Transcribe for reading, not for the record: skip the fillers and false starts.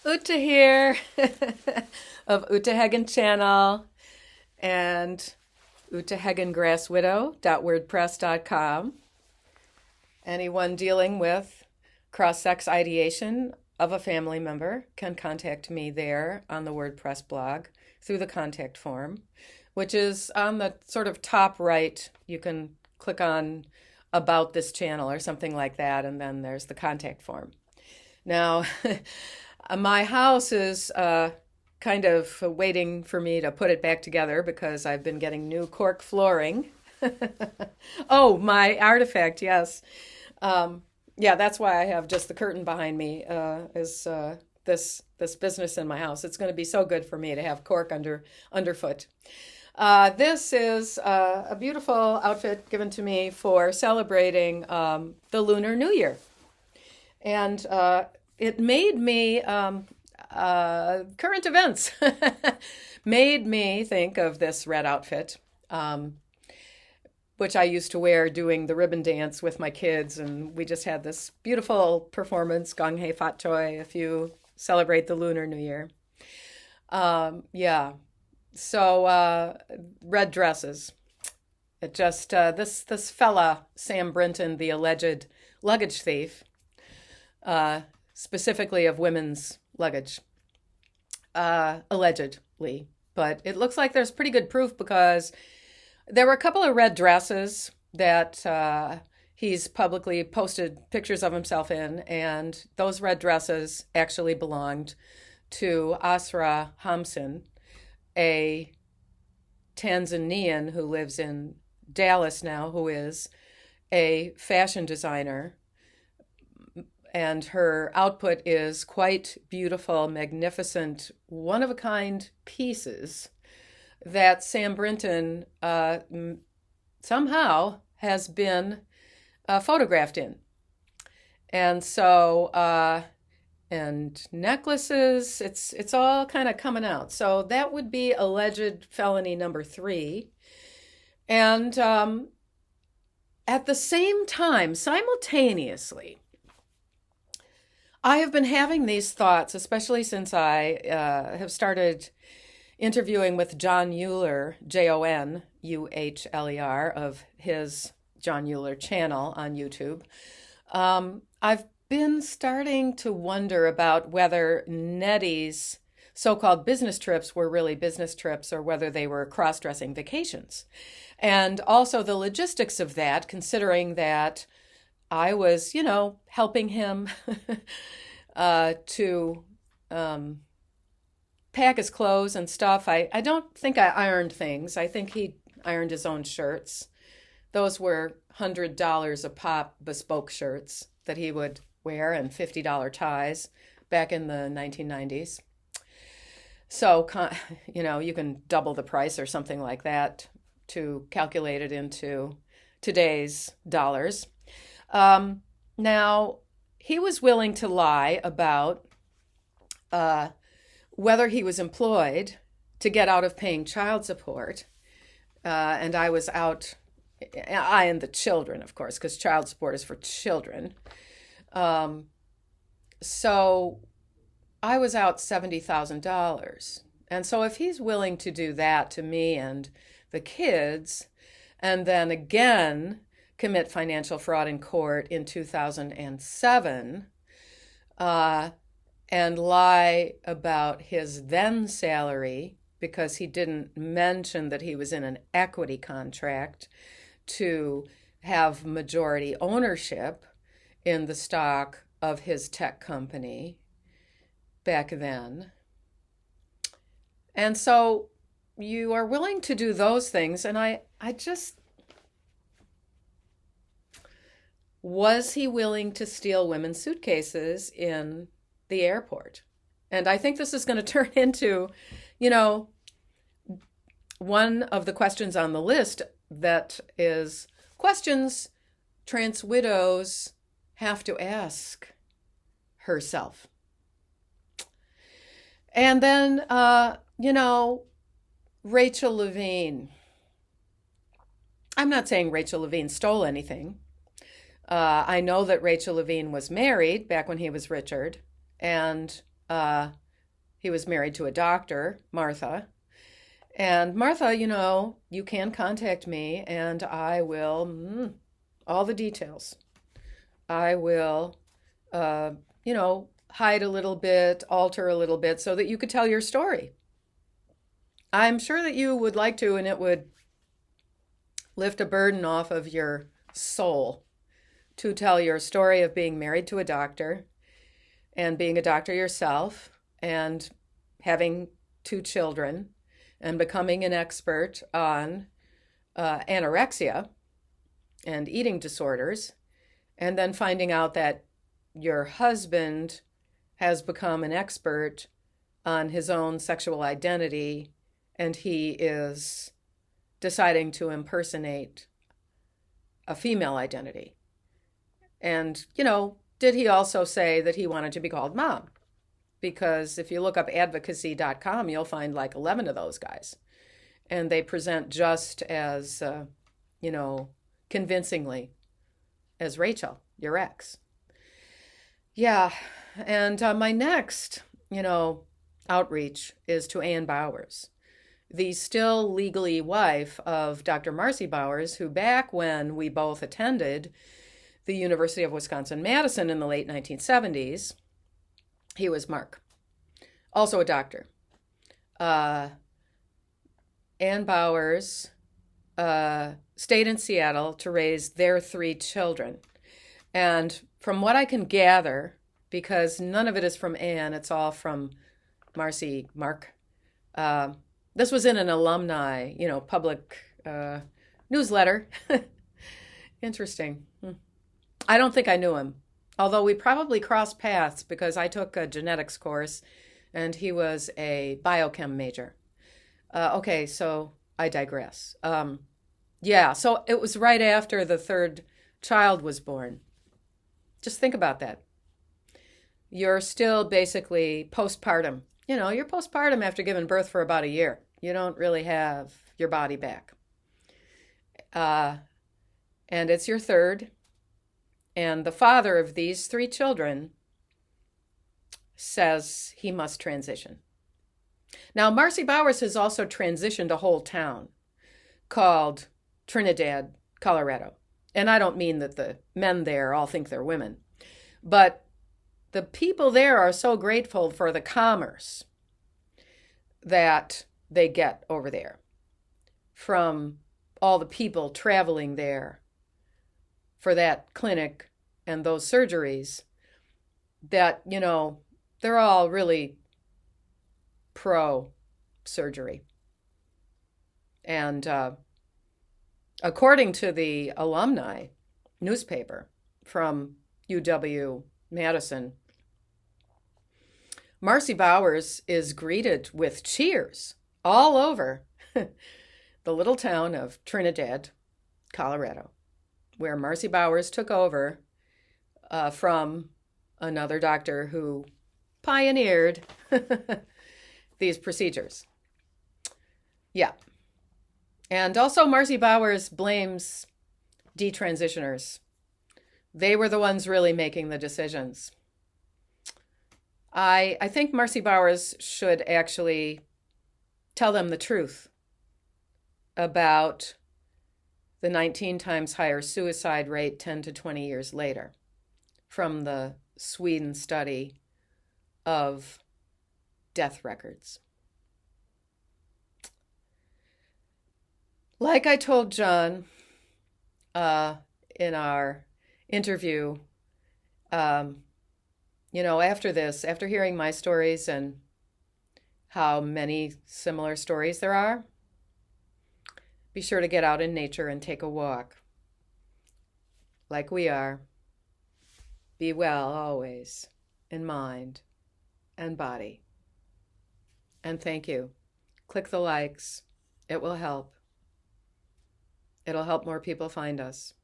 Ute here of Ute Hagen channel and utehagengrasswidow.wordpress.com. Anyone dealing with cross-sex ideation of a family member can contact me there on the WordPress blog through the contact form, which is on the sort of top right. You can click on about this channel or something like that, and then there's the contact form. Now, my house is kind of waiting for me to put it back together because I've been getting new cork flooring. Oh, my artifact, yes. Yeah, that's why I have just the curtain behind me, is this business in my house. It's going to be so good for me to have cork underfoot. This is a beautiful outfit given to me for celebrating the Lunar New Year. And it made me, current events made me think of this red outfit, which I used to wear doing the ribbon dance with my kids. And we just had this beautiful performance, Gong Hei Fat Choi, if you celebrate the Lunar New Year. Yeah. So red dresses. It just, this fella, Sam Brinton, the alleged luggage thief, specifically of women's luggage, allegedly. But it looks like there's pretty good proof because there were a couple of red dresses that he's publicly posted pictures of himself in, and those red dresses actually belonged to Asyakhamsin, a Tanzanian who lives in Dallas now, who is a fashion designer. And her output is quite beautiful, magnificent, one-of-a-kind pieces that Sam Brinton somehow has been photographed in. And so, and necklaces, it's all kind of coming out. So that would be alleged felony number 3. And at the same time, simultaneously, I have been having these thoughts, especially since I have started interviewing with John Uhler, Jonuhler, of his John Uhler channel on YouTube. I've been starting to wonder about whether Nettie's so-called business trips were really business trips or whether they were cross-dressing vacations. And also the logistics of that, considering that I was, helping him to pack his clothes and stuff. I don't think I ironed things. I think he ironed his own shirts. Those were $100 a pop bespoke shirts that he would wear and $50 ties back in the 1990s. So, you can double the price or something like that to calculate it into today's dollars. Now, he was willing to lie about whether he was employed to get out of paying child support. And I was out, I and the children, of course, because child support is for children. So I was out $70,000. And so if he's willing to do that to me and the kids, and then again commit financial fraud in court in 2007, and lie about his then salary because he didn't mention that he was in an equity contract to have majority ownership in the stock of his tech company back then. And so you are willing to do those things, and I just, was he willing to steal women's suitcases in the airport? And I think this is going to turn into, one of the questions on the list that is questions trans widows have to ask herself. And then, Rachel Levine. I'm not saying Rachel Levine stole anything. I know that Rachel Levine was married back when he was Richard, and Uh, he was married to a doctor, Martha. And Martha, you can contact me and I will, all the details. I will, uh, hide a little bit, alter a little bit so that you could tell your story. I'm sure that you would like to, and it would lift a burden off of your soul to tell your story of being married to a doctor and being a doctor yourself and having 2 children and becoming an expert on anorexia and eating disorders, and then finding out that your husband has become an expert on his own sexual identity and he is deciding to impersonate a female identity. And, did he also say that he wanted to be called mom? Because if you look up advocacy.com, you'll find like 11 of those guys. And they present just as, convincingly as Rachel, your ex. Yeah. And my next, outreach is to Ann Bowers, the still legally wife of Dr. Marci Bowers, who back when we both attended the University of Wisconsin-Madison in the late 1970s, he was Mark, also a doctor. Ann Bowers stayed in Seattle to raise their 3 children. And from what I can gather, because none of it is from Ann, it's all from Marci, Mark. This was in an alumni, public newsletter. Interesting. I don't think I knew him, although we probably crossed paths because I took a genetics course and he was a biochem major. Okay, so I digress. So it was right after the 3rd child was born. Just think about that. You're still basically postpartum. You're postpartum after giving birth for about a year. You don't really have your body back. And it's your 3rd. And the father of these 3 children says he must transition. Now, Marci Bowers has also transitioned a whole town called Trinidad, Colorado. And I don't mean that the men there all think they're women, but the people there are so grateful for the commerce that they get over there from all the people traveling there for that clinic and those surgeries that, they're all really pro-surgery. And according to the alumni newspaper from UW-Madison, Marci Bowers is greeted with cheers all over the little town of Trinidad, Colorado, where Marci Bowers took over from another doctor who pioneered these procedures. Yeah. And also Marci Bowers blames detransitioners. They were the ones really making the decisions. I think Marci Bowers should actually tell them the truth about the 19 times higher suicide rate 10 to 20 years later from the Sweden study of death records. Like I told John in our interview, after hearing my stories and how many similar stories there are, be sure to get out in nature and take a walk. Like we are. Be well always, in mind and body. And thank you. Click the likes. It will help. It'll help more people find us.